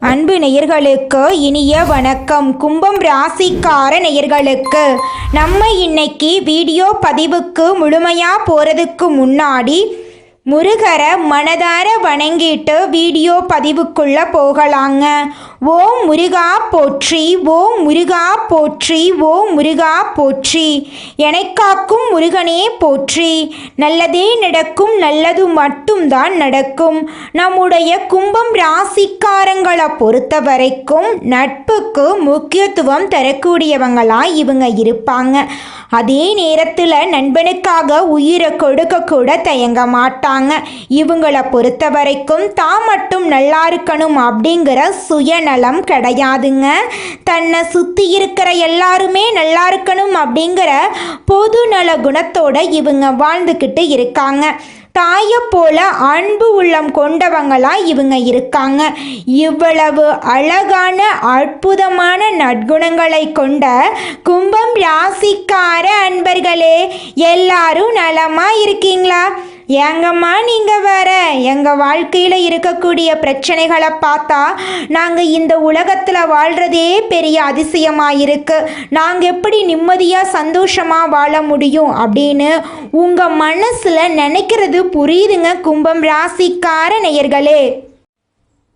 அன்பு நேயர்களுக்கு இனிய வணக்கம். கும்பம் ராசிக்கார நேயர்களுக்கு நம்ம இன்னைக்கு வீடியோ பதிவுக்கு முழுமையா போறதுக்கு முன்னாடி முருகரை மனதார வணங்கிட்டு வீடியோ பதிவுக்குள்ள போகலாங்க. ஓம் முருகா போற்றி, ஓம் முருகா போற்றி, ஓம் முருகா போற்றி. எனக்காக்கும் முருகனே போற்றி. நல்லதே நடக்கும், நல்லது மட்டும்தான் நடக்கும். நம்முடைய கும்பம் ராசிக்காரங்களை பொறுத்த வரைக்கும் நட்புக்கு முக்கியத்துவம் தரக்கூடியவங்களா இவங்க இருப்பாங்க. அதே நேரத்தில் நண்பனுக்காக உயிரை கொடுக்க கூட தயங்க மாட்டாங்க. இவங்களை பொறுத்த வரைக்கும் தான் மட்டும் நல்லா இருக்கணும் அப்படிங்கிற சுயநலம் கிடையாதுங்க. தன்னை சுற்றி இருக்கிற எல்லாருமே நல்லா இருக்கணும் அப்படிங்கிற பொது நல குணத்தோட இவங்க வாழ்ந்துக்கிட்டு இருக்காங்க. தாயை போல அன்பு உள்ளம் கொண்டவங்களா இவங்க இருக்காங்க. இவ்வளவு அழகான அற்புதமான நற்குணங்களை கொண்ட கும்பம் ராசிக்கார அன்பர்களே, எல்லாரும் நலமா இருக்கீங்களா? ஏங்கம்மா நீங்கள் வேற எங்கள் வாழ்க்கையில் இருக்கக்கூடிய பிரச்சனைகளை பார்த்தா நாங்கள் இந்த உலகத்தில் வாழ்கிறதே பெரிய அதிசயமாக இருக்குது. நாங்கள் எப்படி நிம்மதியாக சந்தோஷமாக வாழ முடியும் அப்படின்னு உங்கள் மனசில் நினைக்கிறது புரியுதுங்க கும்பம் ராசிக்கார நேயர்களே.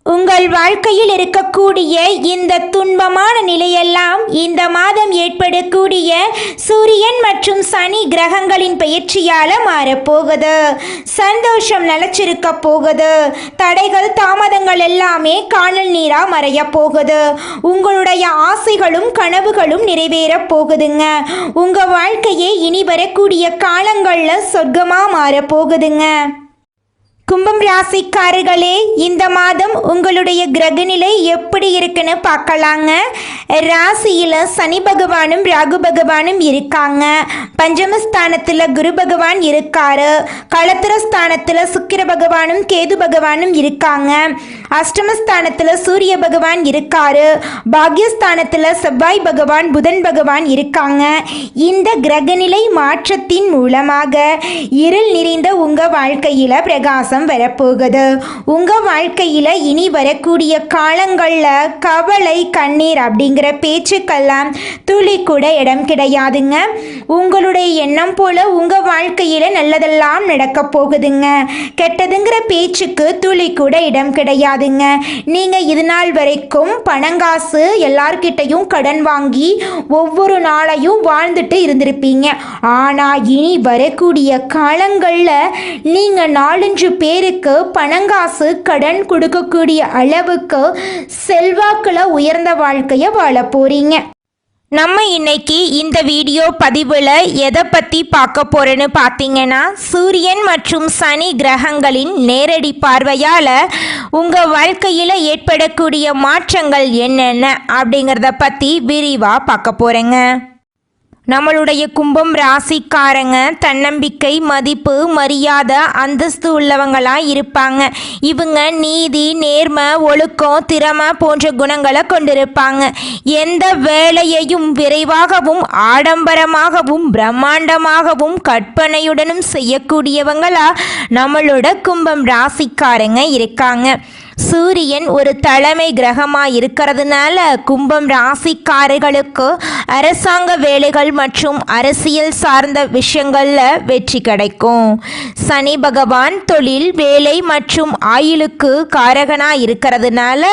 உங்கள் வாழ்க்கையில் இருக்கக்கூடிய இந்த துன்பமான நிலையெல்லாம் இந்த மாதம் ஏற்படக்கூடிய சூரியன் மற்றும் சனி கிரகங்களின் பெயர்ச்சியால் மாறப்போகுது. சந்தோஷம் நிலச்சிருக்க போகுது. தடைகள் தாமதங்கள் எல்லாமே காணல் நீராக மறைய போகுது. உங்களுடைய ஆசைகளும் கனவுகளும் நிறைவேற போகுதுங்க. உங்கள் வாழ்க்கையே இனி வரக்கூடிய காலங்களில் சொர்க்கமாக மாறப்போகுதுங்க. கும்பம் ராசிக்காரர்களே, இந்த மாதம் உங்களுடைய கிரகநிலை எப்படி இருக்குன்னு பார்க்கலாங்க. ராசியில் சனி பகவானும் ராகு பகவானும் இருக்காங்க. பஞ்சமஸ்தானத்தில் குரு பகவான் இருக்காரு. களத்திரஸ்தானத்தில் சுக்கிர பகவானும் கேது பகவானும் இருக்காங்க. அஷ்டமஸ்தானத்தில் சூரிய பகவான் இருக்காரு. பாக்யஸ்தானத்தில் செவ்வாய் பகவான் புதன் பகவான் இருக்காங்க. இந்த கிரகநிலை மாற்றத்தின் மூலமாக இருள் நிறைந்த உங்கள் வாழ்க்கையில் பிரகாசம் வரப்போகுது. உங்க வாழ்க்கையில இனி வரக்கூடிய காலங்கள்ல கவலை கண்ணீர் அப்படிங்கிற பேச்சுக்கெல்லாம் துளி கூட இடம் கிடையாதுங்க. உங்களுடைய எண்ணம் போல உங்க வாழ்க்கையில நல்லதெல்லாம் நடக்க போகுதுங்க. கெட்டதுங்கிற பேச்சுக்கு துளி கூட இடம் கிடையாதுங்க. நீங்க இது நாள் வரைக்கும் பணங்காசு எல்லார்கிட்டையும் கடன் வாங்கி ஒவ்வொரு நாளையும் வாழ்ந்துட்டு இருந்திருப்பீங்க. ஆனா இனி வரக்கூடிய காலங்கள்ல நீங்க 4-5 பேருக்கு பணங்காசு கடன் கொடுக்கக்கூடிய அளவுக்கு செல்வாக்குல உயர்ந்த வாழ்க்கையை வாழ போறீங்க. நம்ம இன்னைக்கு இந்த வீடியோ பதிவில் எதை பற்றி பார்க்க போகிறேன்னு பார்த்தீங்கன்னா, சூரியன் மற்றும் சனி கிரகங்களின் நேரடி பார்வையால் உங்கள் வாழ்க்கையில் ஏற்படக்கூடிய மாற்றங்கள் என்னென்ன அப்படிங்கிறத பற்றி விரிவாக பார்க்க போகிறேங்க. நம்மளுடைய கும்பம் ராசிக்காரங்க தன்னம்பிக்கை, மதிப்பு, மரியாதை, அந்தஸ்து உள்ளவங்களாக இருப்பாங்க. இவங்க நீதி, நேர்மை, ஒழுக்கம், திறமை போன்ற குணங்களை கொண்டிருப்பாங்க. எந்த வேலையையும் விரைவாகவும் ஆடம்பரமாகவும் பிரம்மாண்டமாகவும் கற்பனையுடனும் செய்யக்கூடியவங்களா நம்மளோட கும்பம் ராசிக்காரங்க இருக்காங்க. சூரியன் ஒரு தலைமை கிரகமாக இருக்கிறதுனால கும்பம் ராசிக்காரர்களுக்கு அரசாங்க வேலைகள் மற்றும் அரசியல் சார்ந்த விஷயங்களில் வெற்றி கிடைக்கும். சனி பகவான் தொழில், வேலை மற்றும் ஆயுளுக்கு காரகனாக இருக்கிறதுனால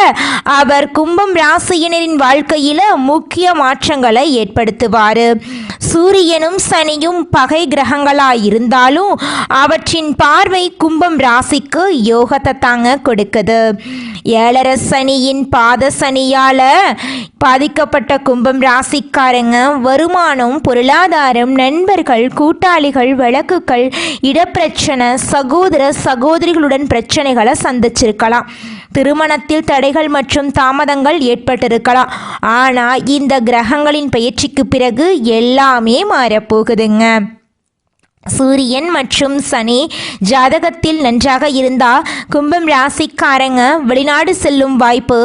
அவர் கும்பம் ராசியினரின் வாழ்க்கையில் முக்கிய மாற்றங்களை ஏற்படுத்துவார். சூரியனும் சனியும் பகை கிரகங்களாக இருந்தாலும் அவற்றின் பார்வை கும்பம் ராசிக்கு யோகத்தை தாங்க கொடுக்குது. 7 சனியின் பாத சனியால் பாதிக்கப்பட்ட கும்பம் ராசிக்காரங்க வருமானம், பொருளாதாரம், நண்பர்கள், கூட்டாளிகள், வழக்குகள், இடப்பிரச்சனை, சகோதர சகோதரிகளுடன் பிரச்சனைகளை சந்திச்சிருக்கலாம். திருமணத்தில் தடைகள் மற்றும் தாமதங்கள் ஏற்பட்டிருக்கலாம். ஆனால் இந்த கிரகங்களின் பயிற்சிக்கு பிறகு எல்லாமே மாறப்போகுதுங்க. சூரியன் மற்றும் சனி ஜாதகத்தில் நன்றாக இருந்தால் கும்பம் ராசிக்காரங்க வெளிநாடு செல்லும் வாய்ப்பு,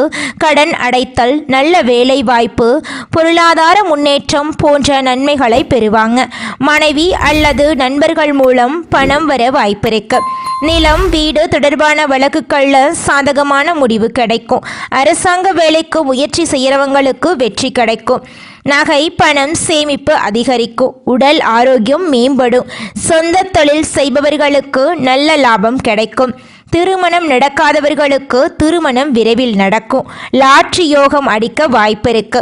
கடன் அடைத்தல், நல்ல வேலை வாய்ப்பு, பொருளாதார முன்னேற்றம் போன்ற நன்மைகளை பெறுவாங்க. மனைவி அல்லது நண்பர்கள் மூலம் பணம் வர வாய்ப்பு இருக்கு. நிலம், வீடு தொடர்பான வழக்குகளில் சாதகமான முடிவு கிடைக்கும். அரசாங்க வேலைக்கு முயற்சி செய்கிறவங்களுக்கு வெற்றி கிடைக்கும். நகை, பணம் சேமிப்பு அதிகரிக்கும். உடல் ஆரோக்கியம் மேம்படும். சொந்த தொழில் செய்பவர்களுக்கு நல்ல லாபம் கிடைக்கும். திருமணம் நடக்காதவர்களுக்கு திருமணம் விரைவில் நடக்கும். லாட்ரி யோகம் அடிக்க வாய்ப்பு இருக்கு.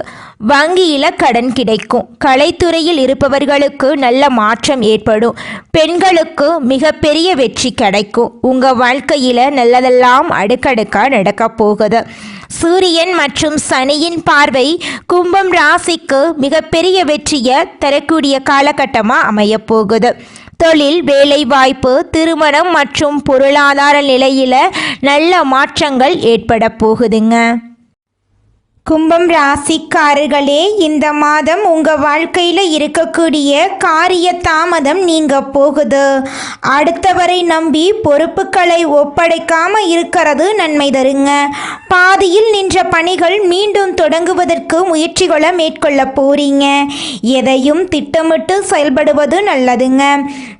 வங்கியில கடன் கிடைக்கும். கலைத்துறையில் இருப்பவர்களுக்கு நல்ல மாற்றம் ஏற்படும். பெண்களுக்கு மிகப்பெரிய வெற்றி கிடைக்கும். உங்க வாழ்க்கையில நல்லதெல்லாம் அடுக்கடுக்கா நடக்க போகுது. சூரியன் மற்றும் சனியின் பார்வை கும்பம் ராசிக்கு மிகப்பெரிய வெற்றியை தரக்கூடிய காலகட்டமாக அமையப் போகுது. தொழில், வேலை வாய்ப்பு, திருமணம் மற்றும் பொருளாதார நிலையில் நல்ல மாற்றங்கள் ஏற்பட போகுதுங்க. கும்பம் ராசிக்காரர்களே, இந்த மாதம் உங்கள் வாழ்க்கையில் இருக்கக்கூடிய காரிய தாமதம் நீங்க போகுது. அடுத்தவரை நம்பி பொறுப்புகளை ஒப்படைக்காமல் இருக்கிறது நன்மை தருங்க. பாதியில் நின்ற பணிகள் மீண்டும் தொடங்குவதற்கு முயற்சிகளை மேற்கொள்ள போறீங்க. எதையும் திட்டமிட்டு செயல்படுவது நல்லதுங்க.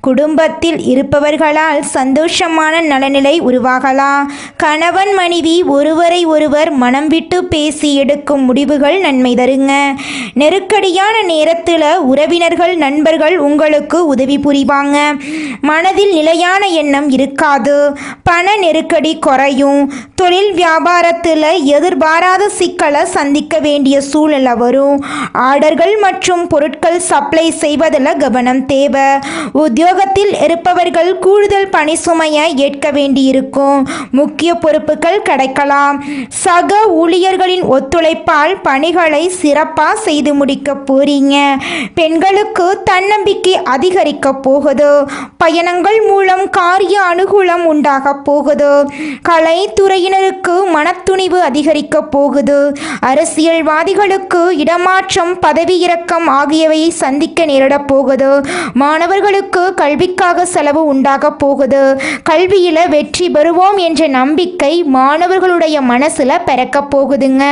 குடும்பத்தில் இருப்பவர்களால் சந்தோஷமான நலநிலை உருவாகலாம். கணவன் மனைவி ஒருவரை ஒருவர் மனம் விட்டு பேசி எடுக்கும் முடிவுகள் நன்மை தருங்க. நெருக்கடியான நேரத்தில் உறவினர்கள், நண்பர்கள் உங்களுக்கு உதவி புரிவாங்க. மனதில் நிலையான எண்ணம் இருக்காது. பண நெருக்கடி குறையும். தொழில் வியாபாரத்தில் எதிர்பாராத சிக்கலை சந்திக்க வேண்டிய சூழ்நிலை வரும். ஆர்டர்கள் மற்றும் பொருட்கள் சப்ளை செய்வதில் கவனம் தேவை. உத்தியோகத்தில் இருப்பவர்கள் கூடுதல் பணி சுமையை ஏற்க வேண்டியிருக்கும். முக்கிய பொறுப்புகள் கிடைக்கலாம். சக ஊழியர்களின் ஒத்துழைப்பால் பணிகளை சிறப்பாக செய்து முடிக்க போறீங்க. பெண்களுக்கு தன்னம்பிக்கை அதிகரிக்க போகுது. பயணங்கள் மூலம் காரிய அனுகூலம் உண்டாக போகுது. கலைத்துறையினருக்கு மனத்துணிவு அதிகரிக்க போகுது. அரசியல்வாதிகளுக்கு இடமாற்றம், பதவி இறக்கம் ஆகியவையை சந்திக்க நேரிட போகுது. மாணவர்களுக்கு கல்விக்காக செலவு உண்டாக போகுது. கல்வியில வெற்றி பெறுவோம் என்ற நம்பிக்கை மாணவர்களுடைய மனசுல பிறக்க போகுதுங்க.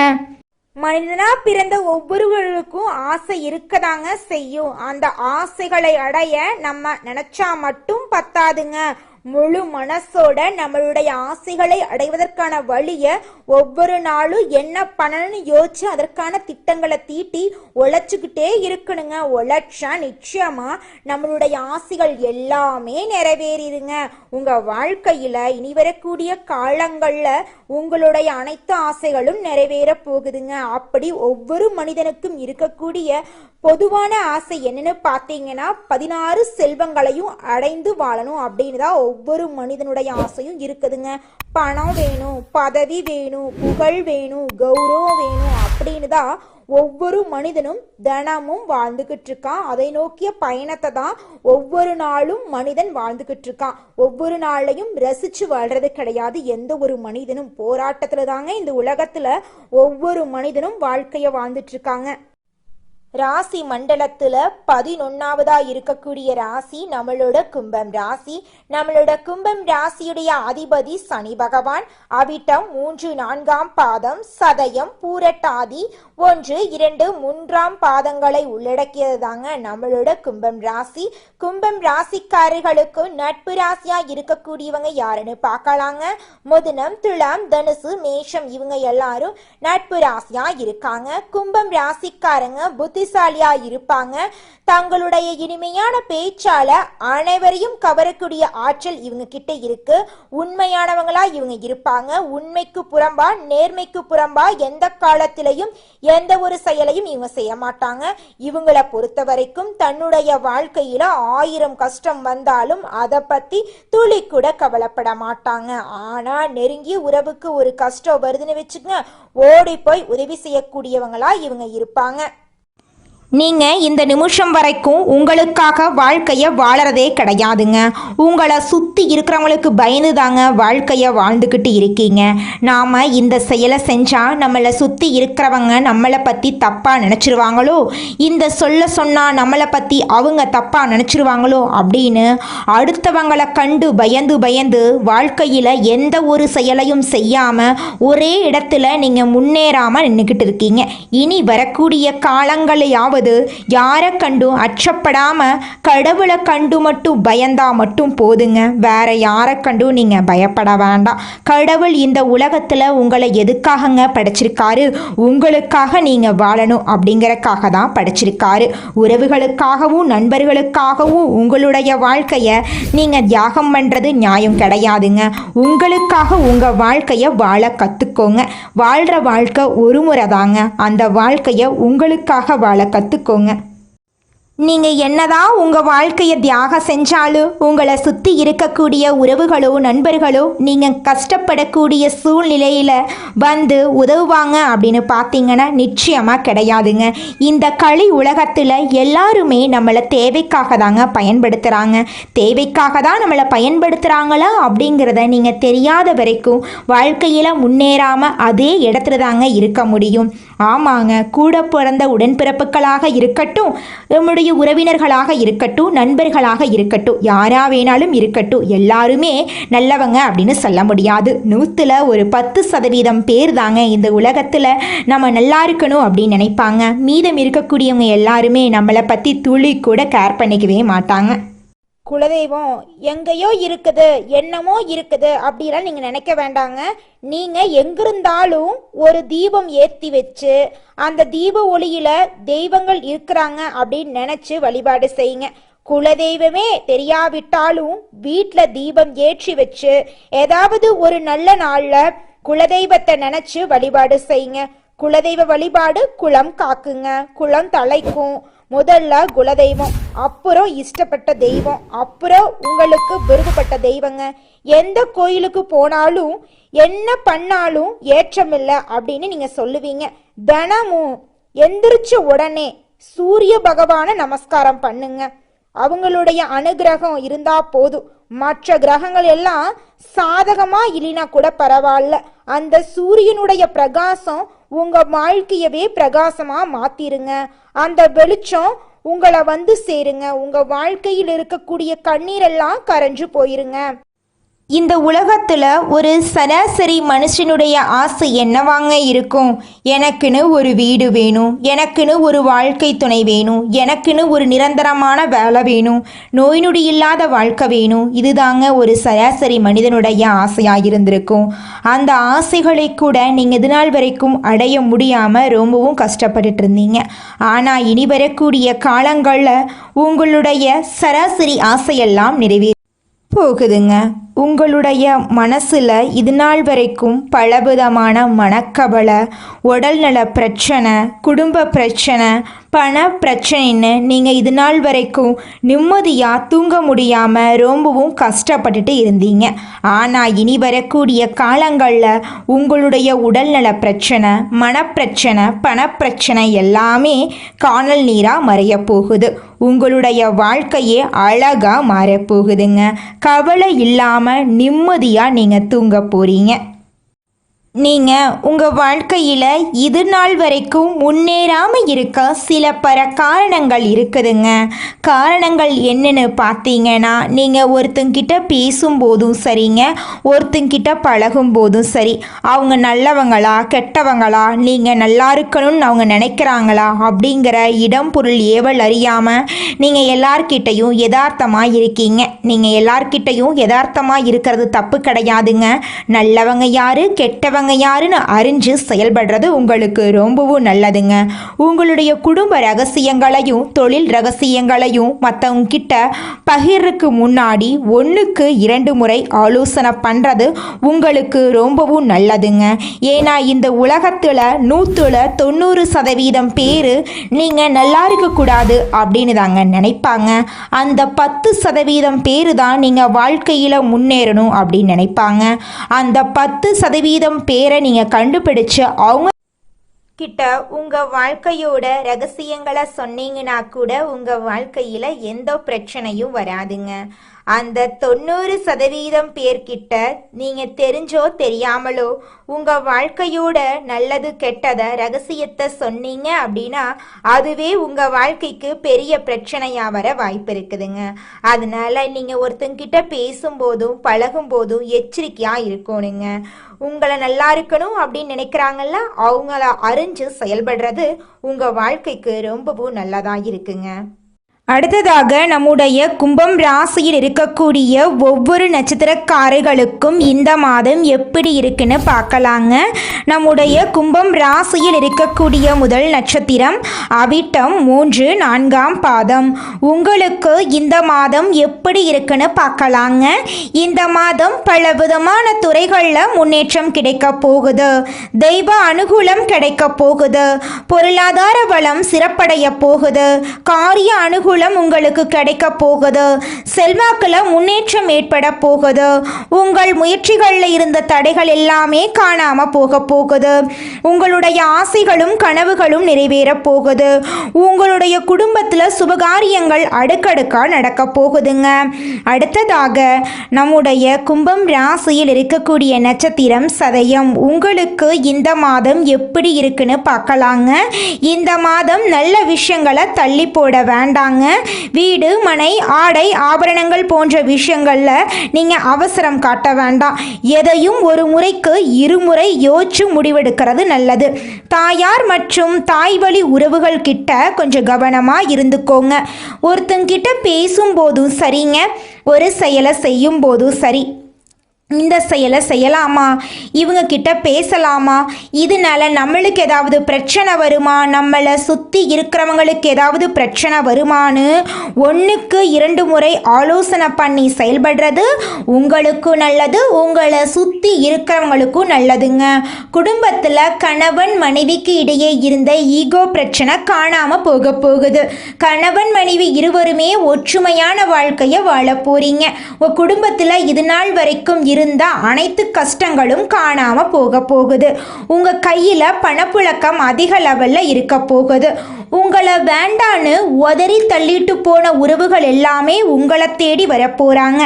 மனிதனா பிறந்த ஒவ்வொருவருக்கும் ஆசை இருக்கதாங்க செய்யும். அந்த ஆசைகளை அடைய நம்ம நினைச்சா மட்டும் பத்தாதுங்க. முழு மனசோட நம்மளுடைய ஆசைகளை அடைவதற்கான வழியை ஒவ்வொரு நாளும் என்ன பண்ணணும்னு யோசிச்சு அதற்கான திட்டங்களை தீட்டி உழைச்சிக்கிட்டே இருக்கணுங்க. உழைச்சா நிச்சயமா நம்மளுடைய ஆசைகள் எல்லாமே நிறைவேறிடுங்க. உங்க வாழ்க்கையில இனி வரக்கூடிய காலங்கள்ல உங்களுடைய அனைத்து ஆசைகளும் நிறைவேற போகுதுங்க. அப்படி ஒவ்வொரு மனிதனுக்கும் இருக்கக்கூடிய பொதுவான ஆசை என்னன்னு பார்த்தீங்கன்னா 16 செல்வங்களையும் அடைந்து வாழணும் அப்படின்னு தான் ஒவ்வொரு மனிதனுடைய ஆசையும் இருக்குதுங்க. பணம் வேணும், பதவி வேணும், புகழ் வேணும், கௌரவம் வேணும் அப்படின்னு தான் ஒவ்வொரு மனிதனும் தினமும் வாழ்ந்துகிட்டு இருக்கான். அதை நோக்கிய பயணத்தை தான் ஒவ்வொரு நாளும் மனிதன் வாழ்ந்துகிட்டு இருக்கான். ஒவ்வொரு நாளையும் ரசிச்சு வாழ்றது கிடையாது. எந்த ஒரு மனிதனும் போராட்டத்துல தாங்க இந்த உலகத்துல ஒவ்வொரு மனிதனும் வாழ்க்கைய வாழ்ந்துட்டு இருக்காங்க. ராசி மண்டலத்துல 11வதா இருக்கக்கூடிய ராசி நம்மளோட கும்பம் ராசி. நம்மளோட கும்பம் ராசியுடைய அதிபதி சனி பகவான். அவிட்டம் 3, 4ஆம் பாதம், சதயம், பூரட்டாதி 1, 2, 3ஆம் பாதங்களை உள்ளடக்கியது தாங்க நம்மளோட கும்பம் ராசி. கும்பம் ராசிக்காரர்களுக்கு நட்பு ராசியா இருக்கக்கூடியவங்க யாருன்னு பார்க்கலாங்க. மிதுனம், துலாம், தனுசு, மேஷம் இவங்க எல்லாரும் நட்பு ராசியா இருக்காங்க. கும்பம் ராசிக்காரங்க புத்திசாலியா இருப்பாங்க. தங்களுடைய இனிமையான பேச்சால அனைவரையும் கவரக்கூடிய ஆற்றல் இவங்க கிட்ட இருக்கு. உண்மையானவங்களா இவங்க இருப்பாங்க. உண்மைக்கு புறம்பா, நேர்மைக்கு புறம்பா எந்த காலத்திலையும் எந்த ஒரு செயலையும் இவங்க செய்ய மாட்டாங்க. இவங்களை பொறுத்த வரைக்கும் தன்னுடைய வாழ்க்கையில 1000 கஷ்டம் வந்தாலும் அதை பத்தி துளி கூட கவலைப்பட மாட்டாங்க. ஆனா நெருங்கிய உறவுக்கு ஒரு கஷ்டம் வருதுன்னு வச்சுக்கோங்க, ஓடி போய் உதவி செய்யக்கூடியவங்களா இவங்க இருப்பாங்க. நீங்கள் இந்த நிமிஷம் வரைக்கும் உங்களுக்காக வாழ்க்கையை வாழறதே கிடையாதுங்க. உங்களை சுற்றி இருக்கிறவங்களுக்கு பயந்து தாங்க வாழ்க்கையை வாழ்ந்துக்கிட்டு இருக்கீங்க. நாம் இந்த செயலை செஞ்சால் நம்மளை சுற்றி இருக்கிறவங்க நம்மளை பற்றி தப்பாக நினச்சிருவாங்களோ, இந்த சொன்னால் நம்மளை பற்றி அவங்க தப்பாக நினச்சிருவாங்களோ அப்படின்னு அடுத்தவங்களை கண்டு பயந்து வாழ்க்கையில் எந்த ஒரு செயலையும் செய்யாமல் ஒரே இடத்துல நீங்கள் முன்னேறாமல் நின்றுக்கிட்டு இருக்கீங்க. இனி வரக்கூடிய காலங்களையாவது யாரை கண்டும் அச்சப்படாம கடவுளை கண்டு மட்டும் பயந்தா மட்டும் போதுங்க. வேற யாரை கண்டும் நீங்க பயப்பட வேண்டாம். கடவுள் இந்த உலகத்துல உங்களை எதுக்காகங்க படைச்சிருக்காரு? உங்களுக்காக நீங்க வாழணும் அப்படிங்கறக்காக தான் படைச்சிருக்காரு. உறவுகளுக்காகவும் நண்பர்களுக்காகவும் உங்களுடைய வாழ்க்கைய நீங்க தியாகம் பண்றது நியாயம் கிடையாதுங்க. உங்களுக்காக உங்க வாழ்க்கைய வாழ கத்துக்கோங்க. வாழ்ற வாழ்க்கை ஒரு முறை தாங்க. அந்த வாழ்க்கைய உங்களுக்காக வாழ கத்துக்கோங்க. நீங்கள் என்னதான் உங்கள் வாழ்க்கையை தியாகம் செஞ்சாலும் உங்களை சுற்றி இருக்கக்கூடிய உறவுகளோ நண்பர்களோ நீங்கள் கஷ்டப்படக்கூடிய சூழ்நிலையில் வந்து உதவுவாங்க அப்படின்னு பார்த்தீங்கன்னா நிச்சயமாக கிடையாதுங்க. இந்த களி உலகத்தில் எல்லாருமே நம்மளை தேவைக்காக தாங்க பயன்படுத்துகிறாங்க. தேவைக்காக தான் நம்மளை பயன்படுத்துகிறாங்களா அப்படிங்கிறத நீங்கள் தெரியாத வரைக்கும் வாழ்க்கையில் முன்னேறாமல் அதே இடத்துல தாங்க இருக்க முடியும். ஆமாங்க, கூட பிறந்த உடன்பிறப்புகளாக இருக்கட்டும், நம்முடைய உறவினர்களாக இருக்கட்டும், நண்பர்களாக இருக்கட்டும், யாரா வேணாலும் இருக்கட்டும், எல்லாருமே நல்லவங்க அப்படின்னு சொல்ல முடியாது. 100ல் ஒரு 10% பேர் தாங்க இந்த உலகத்தில் நம்ம நல்லா இருக்கணும் அப்படின்னு நினைப்பாங்க. மீதம் இருக்கக்கூடியவங்க எல்லாருமே நம்மளை பற்றி துளி கூட கேர் பண்ணிக்கவே மாட்டாங்க. குலதெய்வம் எங்கேயோ இருக்குது, என்னமோ இருக்குது அப்படிலாம் நீங்க நினைக்க வேண்டாங்க. நீங்க எங்கிருந்தாலும் ஒரு தீபம் ஏற்றி வச்சு அந்த தீப ஒளியில தெய்வங்கள் இருக்கிறாங்க அப்படின்னு நினைச்சு வழிபாடு செய்யுங்க. குலதெய்வமே தெரியாவிட்டாலும் வீட்டில் தீபம் ஏற்றி வச்சு ஏதாவது ஒரு நல்ல நாள்ல குலதெய்வத்தை நினைச்சு வழிபாடு செய்யுங்க. குலதெய்வ வழிபாடு குலம் காக்குங்க, குலம் தலைக்கும். முதல்ல குலதெய்வம், அப்புறம் இஷ்டப்பட்ட தெய்வம், அப்புறம் உங்களுக்கு விருப்பப்பட்ட தெய்வங்க. எந்த கோயிலுக்கு போனாலும் என்ன பண்ணாலும் ஏற்றமில்லை அப்படின்னு நீங்க சொல்லுவீங்க. தினமும் எந்திரிச்ச உடனே சூரிய பகவானை நமஸ்காரம் பண்ணுங்க. அவங்களுடைய அனுகிரகம் இருந்தா போதும். மற்ற கிரகங்கள் எல்லாம் சாதகமா இல்லைனா கூட பரவாயில்ல, அந்த சூரியனுடைய பிரகாசம் உங்க வாழ்க்கையவே பிரகாசமா மாத்திருங்க. அந்த வெளிச்சம் உங்களை வந்து சேருங்க. உங்க வாழ்க்கையில் இருக்கக்கூடிய கண்ணீரெல்லாம் கரைஞ்சு போயிருங்க. இந்த உலகத்தில் ஒரு சராசரி மனுஷனுடைய ஆசை என்னவாங்க இருக்கும்? எனக்குன்னு ஒரு வீடு வேணும், எனக்குன்னு ஒரு வாழ்க்கை துணை வேணும், எனக்குன்னு ஒரு நிரந்தரமான வேலை வேணும், நோய் நொடி இல்லாத வாழ்க்கை வேணும். இதுதாங்க ஒரு சராசரி மனிதனுடைய ஆசையாக இருந்திருக்கும். அந்த ஆசைகளை கூட நீங்கள் இது நாள் வரைக்கும் அடைய முடியாமல் ரொம்பவும் கஷ்டப்பட்டுட்டு இருந்தீங்க. ஆனால் இனி வரக்கூடிய காலங்களில் உங்களுடைய சராசரி ஆசையெல்லாம் நிறைவேற போகுதுங்க. உங்களுடைய மனசில் இது நாள் வரைக்கும் பலவிதமான மனக்கவலை, உடல்நல பிரச்சனை, குடும்ப பிரச்சனை, பண பிரச்சனைன்னு நீங்கள் இது நாள் வரைக்கும் நிம்மதியாக தூங்க முடியாமல் ரொம்பவும் கஷ்டப்பட்டுட்டு இருந்தீங்க. ஆனால் இனி வரக்கூடிய காலங்களில் உங்களுடைய உடல்நல பிரச்சனை, மனப்பிரச்சனை, பணப்பிரச்சனை எல்லாமே காணல் நீராக மறைய போகுது. உங்களுடைய வாழ்க்கையே அழகாக மாறப்போகுதுங்க. கவலை இல்லாமல் நிம்மதியாக நீங்கள் தூங்க போகிறீங்க. நீங்கள் உங்கள் வாழ்க்கையில் இது நாள் வரைக்கும் முன்னேறாமல் இருக்க சில காரணங்கள் இருக்குதுங்க. காரணங்கள் என்னன்னு பார்த்தீங்கன்னா, நீங்கள் ஒருத்தங்கிட்ட பேசும்போதும் சரிங்க, ஒருத்தங்கிட்ட பழகும் போதும் சரி, அவங்க நல்லவங்களா கெட்டவங்களா, நீங்கள் நல்லா இருக்கணும்னு அவங்க நினைக்கிறாங்களா அப்படிங்கிற இடம் பொருள் ஏவல் அறியாமல் நீங்கள் எல்லார்கிட்டையும் யதார்த்தமாக இருக்கீங்க. நீங்கள் எல்லார்கிட்டையும் யதார்த்தமாக இருக்கிறது தப்பு கிடையாதுங்க. நல்லவங்க யாரு கெட்டவங்க யாருன்னு அறிஞ்சு செயல்படுறது உங்களுக்கு ரொம்பவும் நல்லதுங்க. உங்களுடைய குடும்ப ரகசியங்களையும் தொழில் ரகசியங்களையும் மற்றவங்க கிட்ட பகிர்றதுக்கு முன்னாடி 1க்கு 2 முறை ஆலோசனை பண்ணுறது உங்களுக்கு ரொம்பவும் நல்லதுங்க. ஏன்னா இந்த உலகத்தில் 100ல் 90% பேர் நீங்கள் நல்லா இருக்கக்கூடாது அப்படின்னு தாங்க நினைப்பாங்க. அந்த 10% பேர் தான் நீங்கள் வாழ்க்கையில் முன்னேறணும் அப்படின்னு நினைப்பாங்க. அந்த 10% பேரை நீங்கள் கண்டுபிடிச்சு கிட்ட உங்க வாழ்க்கையோட ரகசியங்களை சொன்னீங்கன்னா கூட உங்க வாழ்க்கையில எந்த பிரச்சனையும் வராதுங்க. அந்த 90% பேர்கிட்ட நீங்க தெரிஞ்சோ தெரியாமலோ உங்க வாழ்க்கையோட நல்லது கெட்டத ரகசியத்தை சொன்னீங்க அப்படின்னா அதுவே உங்க வாழ்க்கைக்கு பெரிய பிரச்சனையா வர வாய்ப்பு இருக்குதுங்க. அதனால நீங்க ஒருத்தங்கிட்ட பேசும்போதும் பழகும் போதும் எச்சரிக்கையா இருக்கணுங்க. உங்களை நல்லா இருக்கணும் அப்படின்னு நினைக்கிறாங்கல்ல, அவங்கள அறிஞ்சு செயல்படுறது உங்க வாழ்க்கைக்கு ரொம்பவும் நல்லதா இருக்குங்க. அடுத்ததாக நம்முடைய கும்பம் ராசியில் இருக்கக்கூடிய ஒவ்வொரு நட்சத்திரக்காரர்களுக்கும் இந்த மாதம் எப்படி இருக்குன்னு பார்க்கலாங்க. நம்முடைய கும்பம் ராசியில் இருக்கக்கூடிய முதல் நட்சத்திரம் அவிட்டம் 3, 4ஆம் பாதம். உங்களுக்கு இந்த மாதம் எப்படி இருக்குன்னு பார்க்கலாங்க. இந்த மாதம் பல விதமான துறைகளில் முன்னேற்றம் கிடைக்க போகுது. தெய்வ அனுகூலம் கிடைக்க போகுது. பொருளாதார வளம் சிறப்படைய போகுது. காரிய அனுகூலம் உங்களுக்கு கிடைக்க போகுது. செல்வாக்குல முன்னேற்றம் ஏற்பட போகுது. உங்கள் முயற்சிகளில் இருந்த தடைகள் எல்லாமே காணாம போக போகுது. உங்களுடைய ஆசைகளும் கனவுகளும் நிறைவேற போகுது. உங்களுடைய குடும்பத்துல சுபகாரியங்கள் அடுக்கடுக்கா நடக்க போகுதுங்க. அடுத்ததாக நம்முடைய கும்பம் ராசியில் இருக்கக்கூடிய நட்சத்திரம் சதயம். உங்களுக்கு இந்த மாதம் எப்படி இருக்குன்னு பார்க்கலாங்க. இந்த மாதம் நல்ல விஷயங்களை தள்ளி போட வேண்டாங்க. வீடு, மனை, ஆடை, ஆபரணங்கள் போன்ற விஷயங்கள்ல நீங்க அவசரம் காட்ட வேண்டாம். எதையும் ஒரு முறைக்கு இருமுறை யோசிச்சு முடிவெடுக்கிறது நல்லது. தாயார் மற்றும் தாய் வழி உறவுகள் கிட்ட கொஞ்சம் கவனமா இருந்துக்கோங்க. ஒருத்தங்கிட்ட பேசும்போதும் சரிங்க, ஒரு செயலை செய்யும் போதும் சரி, இந்த செயலை செய்யலாமா, இவங்க கிட்ட பேசலாமா, இதனால நம்மளுக்கு ஏதாவது பிரச்சனை வருமா, நம்மளை சுற்றி இருக்கிறவங்களுக்கு ஏதாவது பிரச்சனை வருமானு 1க்கு 2 முறை ஆலோசனை பண்ணி செயல்படுறது உங்களுக்கும் நல்லது, உங்களை சுற்றி இருக்கிறவங்களுக்கும் நல்லதுங்க. குடும்பத்தில் கணவன் மனைவிக்கு இடையே இருந்த ஈகோ பிரச்சனை காணாமல் போக போகுது. கணவன் மனைவி இருவருமே ஒற்றுமையான வாழ்க்கையை வாழ போறீங்க. உங்கள் குடும்பத்தில் இது நாள் வரைக்கும் இருந்த அனைத்து கஷ்டங்களும் காணாம போக போகுது. உங்க கையில பணப்புழக்கம் அதிக லெவல்ல இருக்க போகுது. உங்களை வேண்டான்னு உதறி தள்ளிட்டு போன உறவுகள் எல்லாமே உங்களை தேடி வரப்போறாங்க.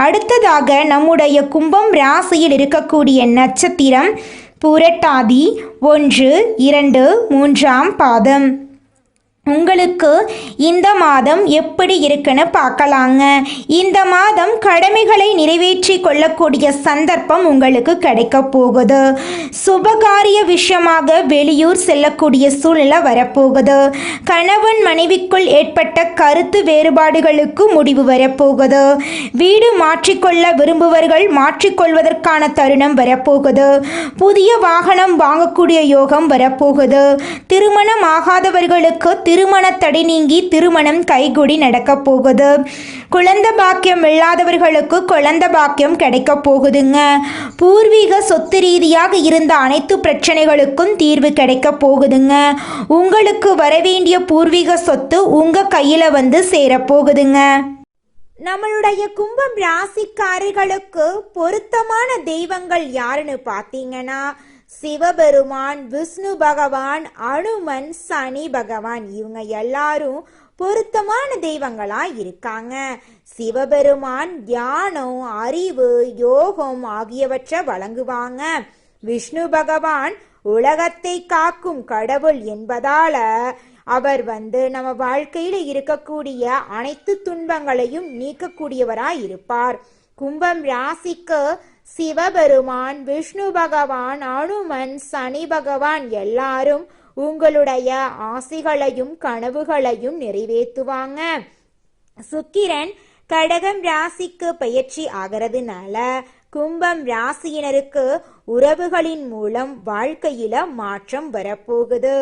அடுத்ததாக நம்முடைய கும்பம் ராசியில் இருக்கக்கூடிய நட்சத்திரம் புரட்டாதி 1, 2, 3ஆம் பாதம். உங்களுக்கு இந்த மாதம் எப்படி இருக்குன்னு பார்க்கலாங்க. இந்த மாதம் கடமைகளை நிறைவேற்றி கொள்ளக்கூடிய சந்தர்ப்பம் உங்களுக்கு கிடைக்க போகுது. சுபகாரிய விஷயமாக வெளியூர் செல்லக்கூடிய சூழ்நிலை வரப்போகுது. கணவன் மனைவிக்குள் ஏற்பட்ட கருத்து வேறுபாடுகளுக்கு முடிவு வரப்போகுது. வீடு மாற்றிக்கொள்ள விரும்புவர்கள் மாற்றிக்கொள்வதற்கான தருணம் வரப்போகுது. புதிய வாகனம் வாங்கக்கூடிய யோகம் வரப்போகுது. திருமணம் ஆகாதவர்களுக்கு திருமண தடை நீங்கி திருமணம் கைகூடி நடக்க போகுது. குழந்தை பாக்கியம் இல்லாதவர்களுக்கு குழந்தை பாக்கியம் கிடைக்க போகுதுங்க. பூர்வீக சொத்து ரீதியாக இருந்த அனைத்து பிரச்சனைகளுக்கும் தீர்வு கிடைக்க போகுதுங்க. உங்களுக்கு வரவேண்டிய பூர்வீக சொத்து உங்க கையில வந்து சேரப்போகுதுங்க. நம்மளுடைய கும்பம் ராசிக்காரர்களுக்கு பொருத்தமான தெய்வங்கள் யாருன்னு பார்த்தீங்கன்னா சிவபெருமான், விஷ்ணு பகவான், அனுமன், சனி பகவான், இவங்க எல்லாரும் பொருத்தமான தெய்வங்களா இருக்காங்க. சிவபெருமான் தியானம், அறிவு, யோகம் ஆகியவற்றை வழங்குவாங்க. விஷ்ணு பகவான் உலகத்தை காக்கும் கடவுள் என்பதால அவர் நம்ம வாழ்க்கையில இருக்கக்கூடிய அனைத்து துன்பங்களையும் நீக்கக்கூடியவராய் இருப்பார். கும்பம் ராசிக்கு சிவபெருமான், விஷ்ணு பகவான், அனுமன், சனி பகவான் எல்லாரும் உங்களுடைய ஆசைகளையும் கனவுகளையும் நிறைவேற்றுவாங்க. சுக்கிரன் கடகம் ராசிக்கு பயிற்சி ஆகிறதுனால கும்பம் ராசியினருக்கு உறவுகளின் மூலம் வாழ்க்கையில மாற்றம் வரப்போகுது.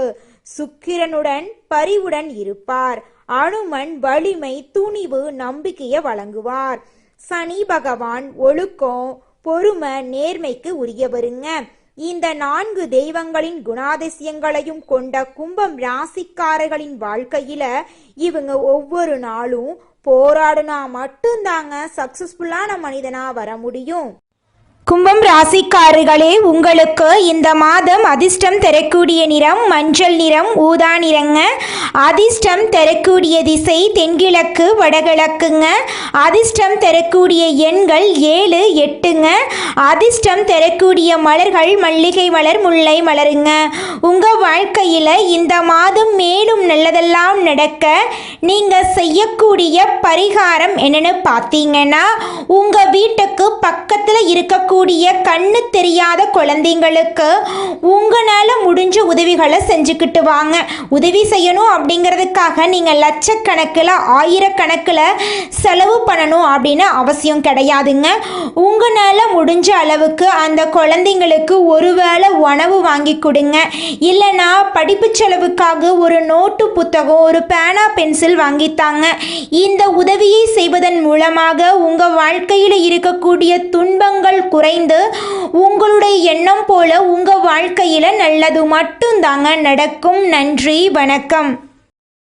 சுக்கிரனுடன் பரிவுடன் இருப்பார். அனுமன் வலிமை, துணிவு, நம்பிக்கையை வழங்குவார். சனி பகவான் ஒழுக்கம், பொறுமை, நேர்மைக்கு உரியவருங்க. இந்த 4 தெய்வங்களின் குணாதிசயங்களையும் கொண்ட கும்பம் ராசிக்காரர்களின் வாழ்க்கையில இவங்க ஒவ்வொரு நாளும் போராடினா மட்டும்தாங்க சக்சஸ்ஃபுல்லான மனிதனா வர முடியும். கும்பம் ராசிக்காரர்களே, உங்களுக்கு இந்த மாதம் அதிர்ஷ்டம் தரக்கூடிய நிறம் மஞ்சள் நிறம், ஊதா நிறங்க. அதிர்ஷ்டம் தரக்கூடிய திசை தென்கிழக்கு வடகிழக்குங்க. அதிர்ஷ்டம் தரக்கூடிய எண்கள் 7, 8ங்க. அதிர்ஷ்டம் தரக்கூடிய மலர்கள் மல்லிகை மலர், முல்லை மலருங்க. உங்கள் வாழ்க்கையில் இந்த மாதம் மேலும் நல்லதெல்லாம் நடக்க நீங்கள் செய்யக்கூடிய பரிகாரம் என்னன்னு பார்த்தீங்கன்னா, உங்கள் வீட்டுக்கு பக்கத்தில் இருக்கக்கூடிய கண்ணு தெரியாத குழந்தைங்களுக்கு உங்களால் முடிஞ்ச உதவிகளை செஞ்சுக்கிட்டு வாங்க. உதவி செய்யணும் அப்படிங்கிறதுக்காக நீங்கள் லட்சக்கணக்கில் ஆயிரக்கணக்கில் செலவு பண்ணணும் அப்படின்னு அவசியம் கிடையாதுங்க. உங்களால் முடிஞ்ச அளவுக்கு அந்த குழந்தைங்களுக்கு ஒருவேளை உணவு வாங்கி கொடுங்க. இல்லைனா படிப்பு செலவுக்காக ஒரு நோட்டு புத்தகம், ஒரு பேனா பென்சில் வாங்கித்தாங்க. இந்த உதவியை செய்வதன் மூலமாக உங்கள் வாழ்க்கையில் இருக்கக்கூடிய துன்பங்கள் குறைந்து உங்களுடைய எண்ணம் போல உங்கள் வாழ்க்கையில் நல்லது மட்டும்தாங்க நடக்கும். நன்றி, வணக்கம்.